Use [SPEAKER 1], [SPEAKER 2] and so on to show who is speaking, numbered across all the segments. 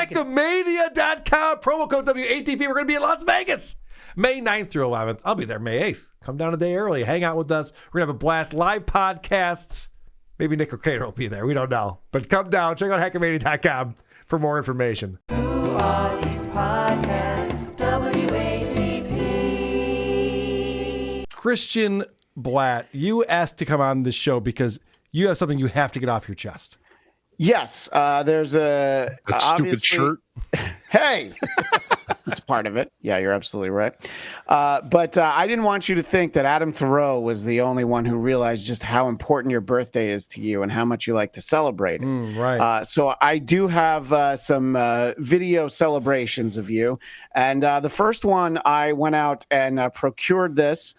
[SPEAKER 1] Hackmania.com, promo code WATP. We're going to be in Las Vegas May 9th through 11th. I'll be there May 8th. Come down a day early. Hang out with us. We're going to have a blast. Live podcasts. Maybe Nick or Cater will be there. We don't know. But come down. Check out Hackmania.com for more information.
[SPEAKER 2] Who are these podcasts? WATP.
[SPEAKER 1] Christian Bladt, you asked to come on this show because you have something you have to get off your chest.
[SPEAKER 3] Yes, there's a
[SPEAKER 4] that stupid shirt.
[SPEAKER 3] Hey, it's part of it. Yeah, you're absolutely right. But I didn't want you to think that Adam Thoreau was the only one who realized just how important your birthday is to you and how much you like to celebrate it.
[SPEAKER 1] Right.
[SPEAKER 3] So I do have some video celebrations of you, and the first one I went out and procured this.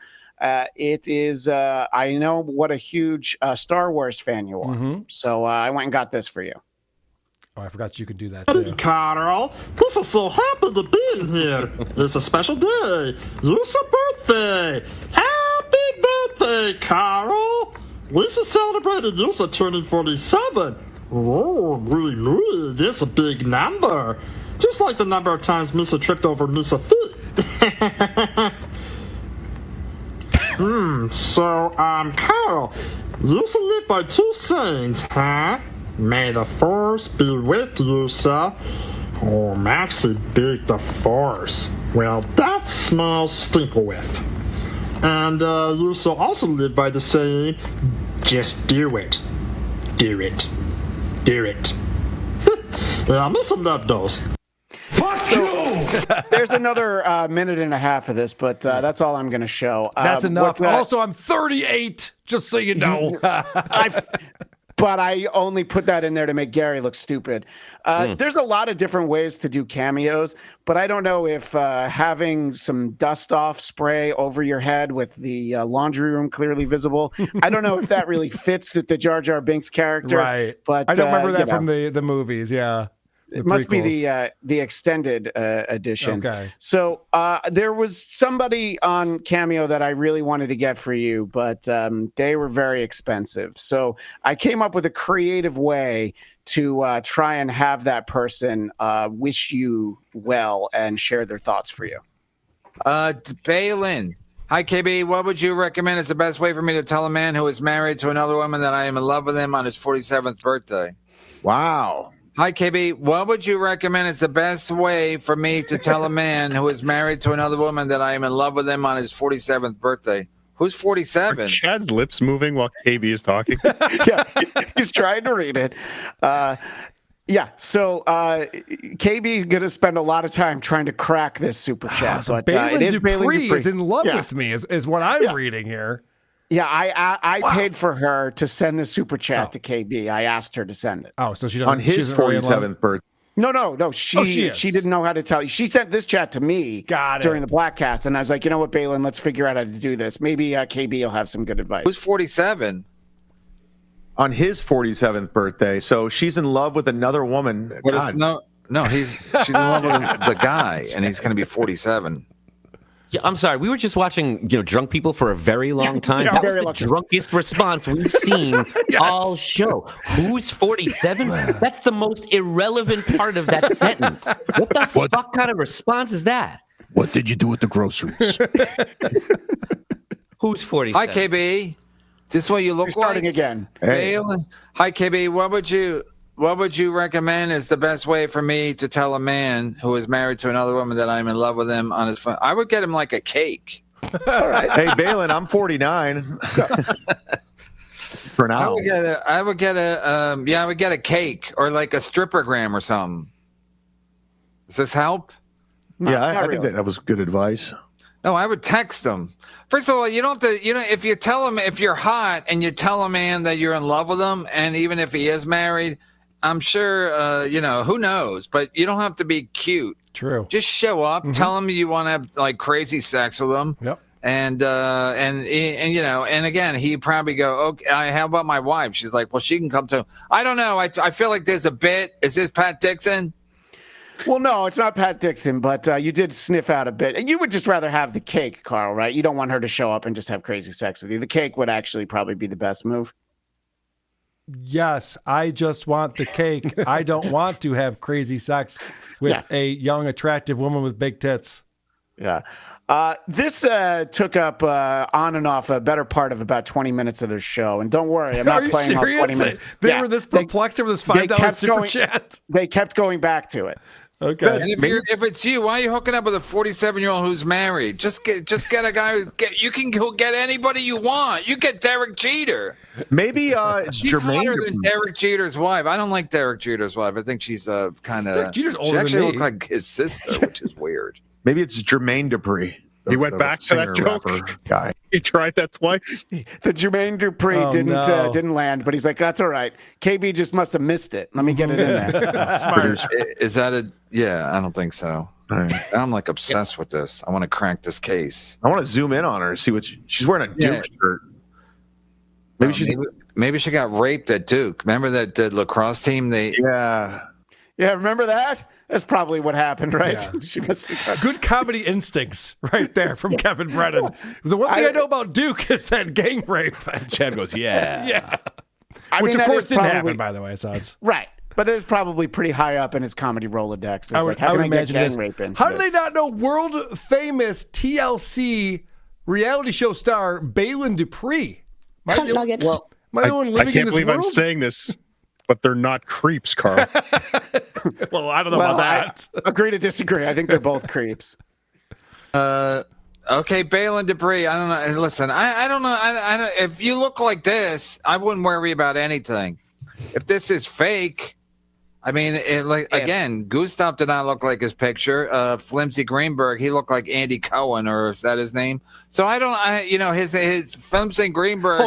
[SPEAKER 3] It is, I know what a huge Star Wars fan you are. So I went and got this for you.
[SPEAKER 1] Oh, I forgot you could do that too.
[SPEAKER 5] Karl, this is so happy to be in here. It's a special day. It's a birthday. Happy birthday, Karl. Lisa celebrated Lisa turning 47. Oh, really, that's a big number. Just like the number of times Misa tripped over Misa feet. Karl, you used to live by two sayings, huh? May the force be with you, sir. Oh, Maxie big the force. Well, that's small stinker with. And you used to also live by the saying, just do it. Do it. Do it. Yeah, I miss some love those.
[SPEAKER 3] Fuck you! There's another minute and a half of this, but that's all I'm going to show.
[SPEAKER 1] That's enough. Also, I'm 38, just so you know.
[SPEAKER 3] But I only put that in there to make Gary look stupid. There's a lot of different ways to do cameos, but I don't know if having some dust-off spray over your head with the laundry room clearly visible, I don't know if that really fits with the Jar Jar Binks character.
[SPEAKER 1] Right.
[SPEAKER 3] But
[SPEAKER 1] I don't remember that from the movies, yeah.
[SPEAKER 3] It must be the extended edition.
[SPEAKER 1] Okay.
[SPEAKER 3] So there was somebody on Cameo that I really wanted to get for you, but they were very expensive. So I came up with a creative way to try and have that person wish you well and share their thoughts for you.
[SPEAKER 6] Baylen. Hi, KB. What would you recommend is the best way for me to tell a man who is married to another woman that I am in love with him on his 47th birthday?
[SPEAKER 4] Wow.
[SPEAKER 6] Hi, KB. What would you recommend is the best way for me to tell a man who is married to another woman that I am in love with him on his 47th birthday? Who's 47?
[SPEAKER 4] Are Chad's lips moving while KB is talking?
[SPEAKER 3] Yeah, he's trying to read it. So KB is going to spend a lot of time trying to crack this super chat.
[SPEAKER 1] So
[SPEAKER 3] but it is Baylen Dupree
[SPEAKER 1] is in love with me, is what I'm reading here.
[SPEAKER 3] Yeah, I paid for her to send the super chat to KB. I asked her to send it.
[SPEAKER 1] Oh, so she doesn't
[SPEAKER 4] on his 47th birthday.
[SPEAKER 3] No. She didn't know how to tell you. She sent this chat to me during the Blackcast, and I was like, you know what, Baylen, let's figure out how to do this. Maybe KB will have some good advice.
[SPEAKER 6] Who's 47?
[SPEAKER 4] On his 47th birthday. So she's in love with another woman.
[SPEAKER 6] But she's in love with the guy, and he's going to be 47.
[SPEAKER 7] Yeah, I'm sorry. We were just watching, drunk people for a very long time. That was the drunkest response we've seen all show. Who's 47? That's the most irrelevant part of that sentence. What the fuck kind of response is that?
[SPEAKER 4] What did you do with the groceries?
[SPEAKER 7] Who's 47?
[SPEAKER 6] Hi, KB. Is this what you look
[SPEAKER 3] starting again.
[SPEAKER 6] Hey. Hi, KB. What would you recommend is the best way for me to tell a man who is married to another woman that I'm in love with him on his phone? I would get him like a cake.
[SPEAKER 3] All right.
[SPEAKER 4] Hey, Baylen, I'm 49. For now.
[SPEAKER 6] I would get a cake or like a strippergram or something. Does this help?
[SPEAKER 4] No, I think that was good advice.
[SPEAKER 6] No, I would text him. First of all, you don't have to, if you tell him, if you're hot and you tell a man that you're in love with him, and even if he is married, I'm sure, who knows, but you don't have to be cute.
[SPEAKER 1] True.
[SPEAKER 6] Just show up, tell him you want to have like crazy sex with him.
[SPEAKER 1] Yep.
[SPEAKER 6] And again, he'd probably go, okay, how about my wife? She's like, well, she can come too. I don't know. I feel like there's a bit. Is this Pat Dixon?
[SPEAKER 3] Well, no, it's not Pat Dixon, but you did sniff out a bit. And you would just rather have the cake, Karl, right? You don't want her to show up and just have crazy sex with you. The cake would actually probably be the best move.
[SPEAKER 1] Yes, I just want the cake. I don't want to have crazy sex with a young, attractive woman with big tits.
[SPEAKER 3] Yeah. This took up on and off a better part of about 20 minutes of their show. And don't worry, I'm not
[SPEAKER 1] Are you
[SPEAKER 3] playing all
[SPEAKER 1] serious?
[SPEAKER 3] 20 minutes.
[SPEAKER 1] They were this perplexed over this $5 super chat.
[SPEAKER 3] They kept going back to it.
[SPEAKER 1] Okay.
[SPEAKER 6] And if it's you, why are you hooking up with a 47-year-old who's married? Just get a guy you can go get anybody you want. You get Derek Jeter.
[SPEAKER 4] Maybe it's
[SPEAKER 6] She's
[SPEAKER 4] Jermaine.
[SPEAKER 6] hotter than Derek Jeter's wife. I don't like Derek Jeter's wife. I think she's kind of.
[SPEAKER 1] Derek Jeter's older
[SPEAKER 6] She actually
[SPEAKER 1] than me.
[SPEAKER 6] looks like his sister, which is weird.
[SPEAKER 4] Maybe it's Jermaine Dupree.
[SPEAKER 8] He went back to that joke?
[SPEAKER 4] rapper guy.
[SPEAKER 8] He tried that twice.
[SPEAKER 3] The Jermaine Dupree didn't land, but he's like, that's all right. KB just must have missed it. Let me get it in there.
[SPEAKER 1] Smart.
[SPEAKER 6] Is that a? Yeah, I don't think so. I'm like obsessed with this. I want to crack this case.
[SPEAKER 4] I want to zoom in on her, see what she's wearing. A Duke shirt.
[SPEAKER 6] Maybe she got raped at Duke. Remember that the lacrosse team?
[SPEAKER 3] Yeah, remember that? That's probably what happened, right? Yeah. She must have
[SPEAKER 1] Good comedy instincts right there from Kevin Brennan. The one thing I know about Duke is that gang rape.
[SPEAKER 9] And Chad goes, yeah.
[SPEAKER 1] Which, of course, didn't happen, by the way. So it's
[SPEAKER 3] right. But it's probably pretty high up in his comedy Rolodex. It's
[SPEAKER 1] I would imagine
[SPEAKER 3] gang rape into
[SPEAKER 1] How do they not know world famous TLC reality show star Baylen Dupree?
[SPEAKER 10] Nuggets.
[SPEAKER 1] My own living
[SPEAKER 8] I can't
[SPEAKER 1] in this
[SPEAKER 8] believe
[SPEAKER 1] world?
[SPEAKER 8] I'm saying this, but they're not creeps, Karl.
[SPEAKER 1] Well, I don't know about that.
[SPEAKER 3] I agree to disagree. I think they're both creeps.
[SPEAKER 6] Okay, Baylen Dupree. I don't know. Listen, I don't know. I don't. If you look like this, I wouldn't worry about anything. If this is fake, I mean, again, Gustav did not look like his picture. Flimsy Greenberg, he looked like Andy Cohen, or is that his name? So his Flimsy Greenberg,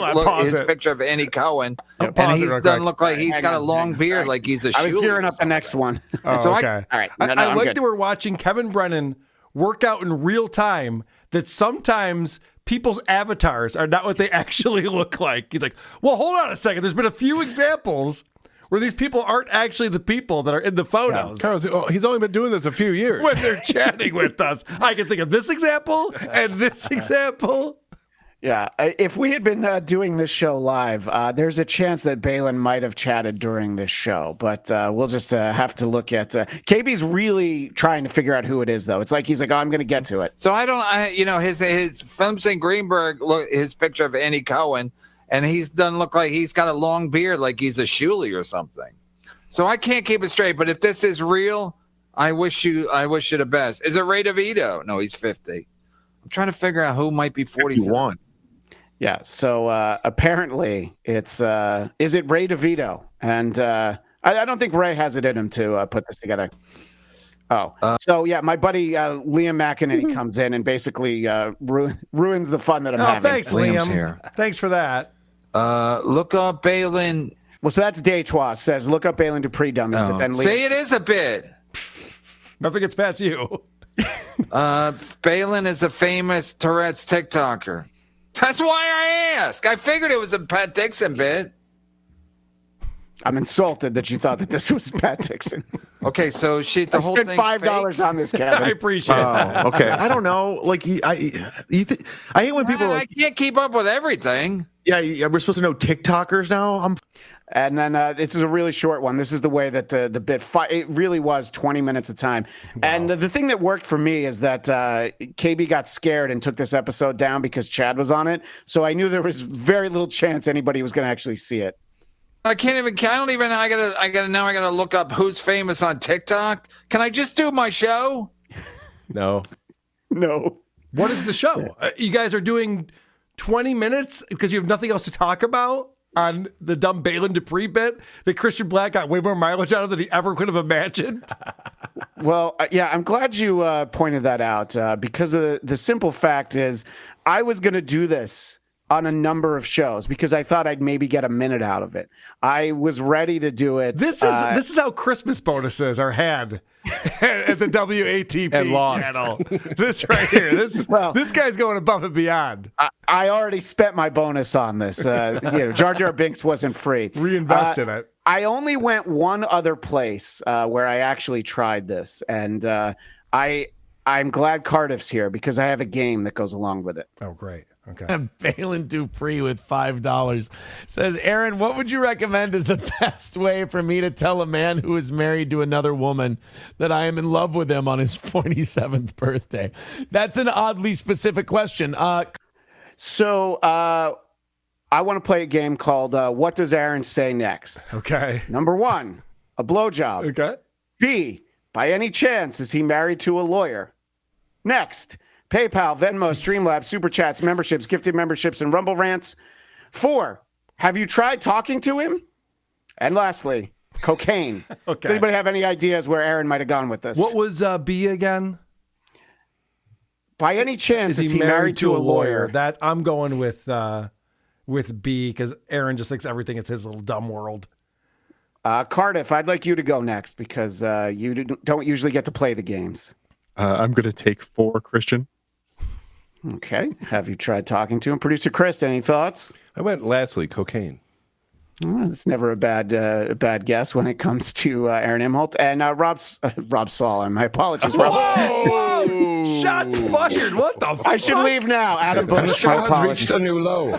[SPEAKER 6] his picture of Andy Cohen, and he doesn't look like he's got a long beard, like he's a.
[SPEAKER 3] I was gearing up the next one.
[SPEAKER 1] Oh, okay.
[SPEAKER 3] All right.
[SPEAKER 1] I like that we're watching Kevin Brennan work out in real time. That sometimes people's avatars are not what they actually look like. He's like, well, hold on a second. There's been a few examples where these people aren't actually the people that are in the photos.
[SPEAKER 9] Karl, he's only been doing this a few years.
[SPEAKER 1] When they're chatting with us, I can think of this example and this example.
[SPEAKER 3] Yeah, if we had been doing this show live, there's a chance that Baylen might have chatted during this show, but we'll just have to look at. KB's really trying to figure out who it is, though. It's like he's like, oh, I'm going to get to it.
[SPEAKER 6] So his Flimsy Greenberg, his picture of Andy Cohen, and he's doesn't look like he's got a long beard, like he's a Shuley or something. So I can't keep it straight. But if this is real, I wish you the best. Is it Ray DeVito? No, he's 50. I'm trying to figure out who might be 41.
[SPEAKER 3] Yeah, so apparently it's is it Ray DeVito? And I don't think Ray has it in him to put this together. So yeah, my buddy Liam McEnany comes in and basically ruins the fun that I'm having.
[SPEAKER 1] Thanks,
[SPEAKER 6] Liam's
[SPEAKER 1] Liam.
[SPEAKER 6] here.
[SPEAKER 1] Thanks for that.
[SPEAKER 6] Look up Baylen.
[SPEAKER 3] Well, so that's Detroit says look up Baylen Dupree dummies, but then Liam,
[SPEAKER 6] Say it is a bit.
[SPEAKER 1] Nothing gets past you.
[SPEAKER 6] Baylen is a famous Tourette's TikToker. That's why I asked. I figured it was a Pat Dixon bit.
[SPEAKER 3] I'm insulted that you thought that this was Pat Dixon.
[SPEAKER 6] Okay, so the
[SPEAKER 3] I
[SPEAKER 6] whole
[SPEAKER 3] spent
[SPEAKER 6] thing's
[SPEAKER 3] $5 on this, Kevin.
[SPEAKER 1] I appreciate that.
[SPEAKER 4] Okay, I don't know. Like, I hate when people.
[SPEAKER 6] I can't keep up with everything.
[SPEAKER 4] Yeah, we're supposed to know TikTokers now.
[SPEAKER 3] And then this is a really short one. This is the way that the bit it really was 20 minutes of time. Wow. And the thing that worked for me is that KB got scared and took this episode down because Chad was on it. So I knew there was very little chance anybody was going to actually see it.
[SPEAKER 6] I gotta look up who's famous on TikTok. Can I just do my show?
[SPEAKER 9] No.
[SPEAKER 1] What is the show? You guys are doing 20 minutes because you have nothing else to talk about on the dumb Baylen Dupree bit that Christian Bladt got way more mileage out of than he ever could have imagined.
[SPEAKER 3] Well, yeah, I'm glad you pointed that out because the simple fact is I was going to do this on a number of shows because I thought I'd maybe get a minute out of it. I was ready to do it.
[SPEAKER 1] This is how Christmas bonuses are had at the WATP channel. This right here. This guy's going above and beyond.
[SPEAKER 3] I already spent my bonus on this. Jar Jar Binks wasn't free.
[SPEAKER 1] Reinvest in it.
[SPEAKER 3] I only went one other place where I actually tried this, and I'm glad Cardiff's here because I have a game that goes along with it.
[SPEAKER 1] Oh, great. Okay.
[SPEAKER 10] Baylen Dupree with $5 says, Aaron, what would you recommend is the best way for me to tell a man who is married to another woman that I am in love with him on his 47th birthday? That's an oddly specific question.
[SPEAKER 3] So I want to play a game called What Does Aaron Say Next?
[SPEAKER 1] Okay.
[SPEAKER 3] Number 1, a blowjob.
[SPEAKER 1] Okay.
[SPEAKER 3] B, by any chance, is he married to a lawyer? Next, PayPal, Venmo, Streamlabs, Super Chats, memberships, gifted memberships, and Rumble Rants. 4, have you tried talking to him? And lastly, cocaine.
[SPEAKER 1] Okay.
[SPEAKER 3] Does anybody have any ideas where Aaron might have gone with this?
[SPEAKER 1] What was B again?
[SPEAKER 3] By any chance, is he married to a lawyer?
[SPEAKER 1] That I'm going with B because Aaron just thinks everything is his little dumb world.
[SPEAKER 3] Cardiff, I'd like you to go next because you don't usually get to play the games.
[SPEAKER 8] I'm going to take 4, Christian.
[SPEAKER 3] Okay. Have you tried talking to him? Producer Chris, any thoughts?
[SPEAKER 9] I went lastly, cocaine.
[SPEAKER 3] Well, it's never a bad guess when it comes to Aaron Imholte. And Rob Saul. My apologies, Rob.
[SPEAKER 1] Whoa! Shots fired. What the fuck?
[SPEAKER 3] I should leave now. Adam Bush, my apologies.
[SPEAKER 5] new low.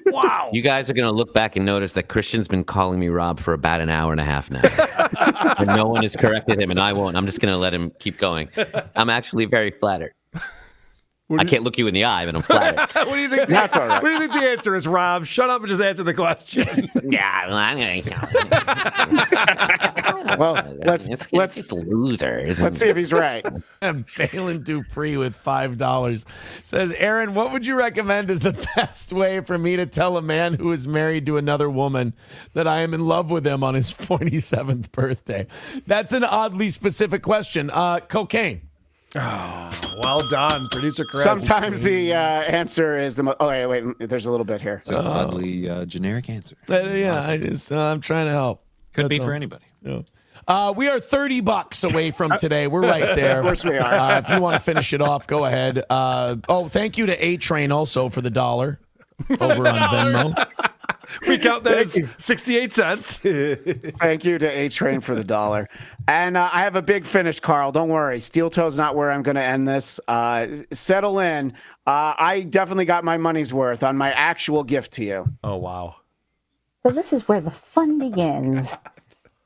[SPEAKER 1] Wow.
[SPEAKER 7] You guys are going to look back and notice that Christian's been calling me Rob for about an hour and a half now. And no one has corrected him, and I won't. I'm just going to let him keep going. I'm actually very flattered. I can't look you in the eye, but I'm flattered.
[SPEAKER 1] What do you think?
[SPEAKER 3] That's all right.
[SPEAKER 1] What do you think the answer is, Rob? Shut up and just answer the question.
[SPEAKER 7] Yeah, well, I'm going to.
[SPEAKER 3] Well, let's
[SPEAKER 7] losers.
[SPEAKER 3] let's see if he's right.
[SPEAKER 10] Baylen Dupree with $5 says, Aaron, what would you recommend is the best way for me to tell a man who is married to another woman that I am in love with him on his 47th birthday? That's an oddly specific question. Cocaine.
[SPEAKER 1] Oh, well done, producer Chris.
[SPEAKER 3] Sometimes the answer is the most. Oh, wait, there's a little bit here.
[SPEAKER 11] It's an oddly generic answer.
[SPEAKER 10] I'm trying to help.
[SPEAKER 11] Could be for anybody.
[SPEAKER 10] Yeah. We are $30 away from today. We're right there.
[SPEAKER 3] Of course we are.
[SPEAKER 10] If you want to finish it off, go ahead. Thank you to A-Train also for the $1 over on Venmo.
[SPEAKER 1] We count that as 68 cents.
[SPEAKER 3] Thank you to A-Train for the $1. And I have a big finish, Karl. Don't worry. Steel toe's not where I'm going to end this. Settle in. I definitely got my money's worth on my actual gift to you.
[SPEAKER 1] Oh, wow.
[SPEAKER 12] So this is where the fun begins.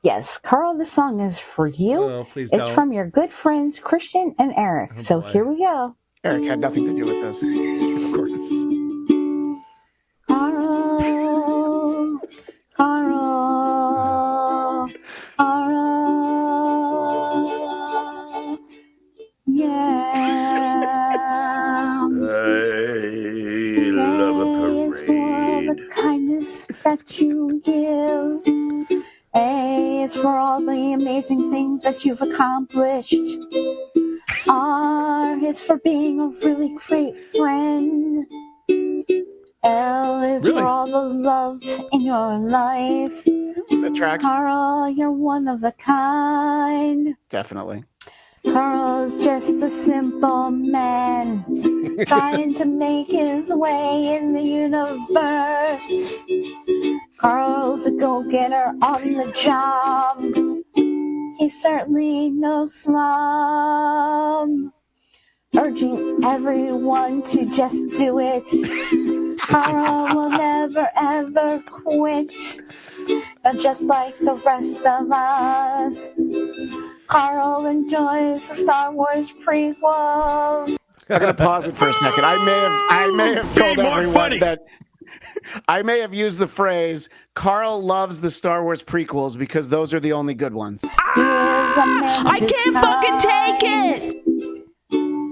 [SPEAKER 12] Yes, Karl, this song is for you.
[SPEAKER 1] Oh, please
[SPEAKER 12] it's
[SPEAKER 1] don't.
[SPEAKER 12] from your good friends, Christian and Eric. So
[SPEAKER 1] boy.
[SPEAKER 12] here we go.
[SPEAKER 3] Eric had nothing to do with this.
[SPEAKER 1] Of course.
[SPEAKER 12] Karl, Karl, Karl, yeah.
[SPEAKER 9] Love a
[SPEAKER 12] It's for the kindness that you give. A is for all the amazing things that you've accomplished. R is for being a really great friend. L is
[SPEAKER 1] Really?
[SPEAKER 12] for all the love in your life.
[SPEAKER 3] The tracks?
[SPEAKER 12] Karl, you're one of a kind.
[SPEAKER 3] Definitely.
[SPEAKER 12] Karl's just a simple man trying to make his way in the universe. Karl's a go-getter on the job. He's certainly no slum. Urging everyone to just do it. Karl will never ever quit. Not just like the rest of us. Karl enjoys the Star Wars prequels.
[SPEAKER 3] I'm gonna pause it for a second. I may have told everyone that I may have used the phrase Karl loves the Star Wars prequels because those are the only good ones.
[SPEAKER 12] I
[SPEAKER 13] can't fucking take it!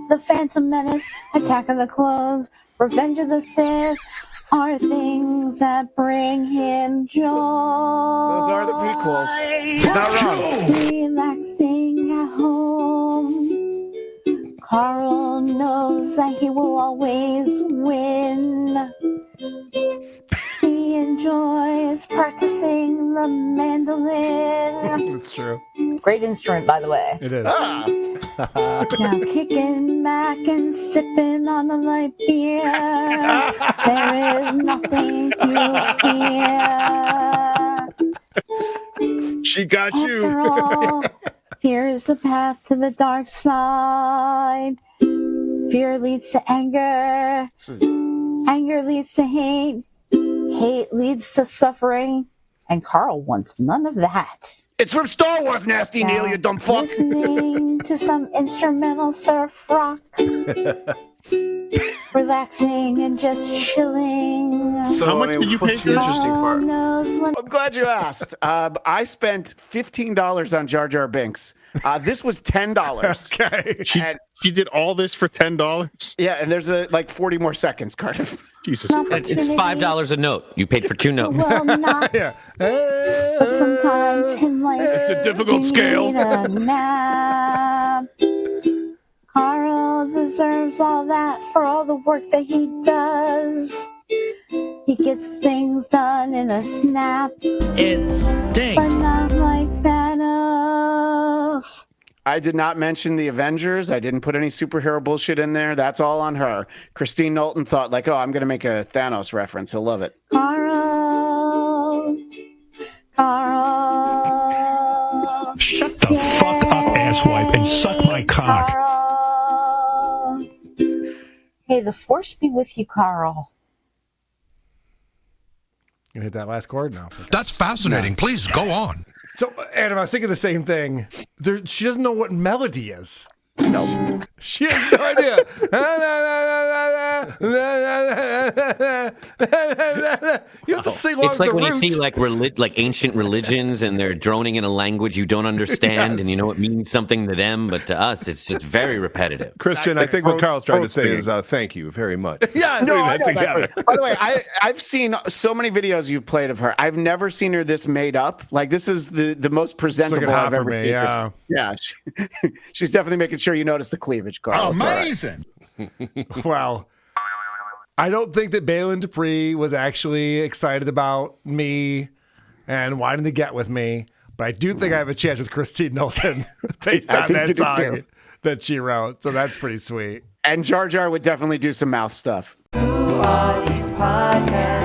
[SPEAKER 12] The Phantom Menace, Attack of the Clones, Revenge of the Sith are things that bring him joy.
[SPEAKER 3] Those are the prequels. He's not wrong.
[SPEAKER 12] Relaxing at home. Karl knows that he will always win. He enjoys practicing the mandolin.
[SPEAKER 1] It's true.
[SPEAKER 13] Great instrument, by the way.
[SPEAKER 1] It is.
[SPEAKER 12] Now kicking back and sipping on a light beer. There is nothing to fear.
[SPEAKER 8] She got you.
[SPEAKER 12] After all, fear is the path to the dark side. Fear leads to anger. Anger leads to hate. Hate leads to suffering. And Karl wants none of that.
[SPEAKER 3] It's from Star Wars, Nasty Neil, you dumb fuck.
[SPEAKER 12] Listening to some instrumental surf rock. Relaxing and just chilling.
[SPEAKER 3] So,
[SPEAKER 8] How much did you pay for this?
[SPEAKER 3] I'm glad you asked. I spent $15 on Jar Jar Binks. This was $10.
[SPEAKER 1] Okay.
[SPEAKER 8] She did all this for $10?
[SPEAKER 3] Yeah, and there's like 40 more seconds, Cardiff.
[SPEAKER 8] Jesus Christ.
[SPEAKER 7] It's $5 a note. You paid for 2 notes.
[SPEAKER 12] Well, not.
[SPEAKER 1] Yeah.
[SPEAKER 12] But sometimes in life,
[SPEAKER 1] It's a difficult
[SPEAKER 12] you
[SPEAKER 1] scale.
[SPEAKER 12] need a nap. Karl deserves all that for all the work that he does. He gets things done in a snap.
[SPEAKER 11] It stinks.
[SPEAKER 12] But not like Thanos.
[SPEAKER 3] I did not mention the Avengers. I didn't put any superhero bullshit in there. That's all on her. Kristine Knowlton thought, like, oh, I'm going to make a Thanos reference. He'll love it.
[SPEAKER 12] Karl.
[SPEAKER 14] Shut the fuck up, asswipe, and suck my cock.
[SPEAKER 12] Karl. Hey, the force be with you, Karl.
[SPEAKER 1] You hit that last chord now.
[SPEAKER 15] That's fascinating. No. Please go on.
[SPEAKER 1] So, Adam, I was thinking the same thing. She doesn't know what melody is.
[SPEAKER 3] No.
[SPEAKER 1] She has no idea. You have to sing along
[SPEAKER 7] It's like
[SPEAKER 1] with the
[SPEAKER 7] when
[SPEAKER 1] roots.
[SPEAKER 7] you see like ancient religions and they're droning in a language you don't understand,
[SPEAKER 1] Yes.
[SPEAKER 7] and you know it means something to them, but to us it's just very repetitive.
[SPEAKER 9] Christian, I think what Karl's trying to say is thank you very much.
[SPEAKER 1] Yeah,
[SPEAKER 3] No, I
[SPEAKER 1] that
[SPEAKER 3] know
[SPEAKER 1] together.
[SPEAKER 3] that. By the way, I've seen so many videos you've played of her. I've never seen her this made up. Like, this is the most presentable
[SPEAKER 1] hot
[SPEAKER 3] I've
[SPEAKER 1] for
[SPEAKER 3] ever
[SPEAKER 1] me,
[SPEAKER 3] seen.
[SPEAKER 1] yeah.
[SPEAKER 3] Yeah, she's definitely making sure you notice the cleavage, Karl. It's all right.
[SPEAKER 15] Amazing.
[SPEAKER 1] Well, I don't think that Baylen Dupree was actually excited about me and wanting to get with me, but I do think I have a chance with Kristine Knowlton based
[SPEAKER 3] I
[SPEAKER 1] on
[SPEAKER 3] think you
[SPEAKER 1] that
[SPEAKER 3] do
[SPEAKER 1] song
[SPEAKER 3] too.
[SPEAKER 1] that she wrote. So that's pretty sweet.
[SPEAKER 3] And Jar Jar would definitely do some mouth stuff.
[SPEAKER 2] Who are these podcasts?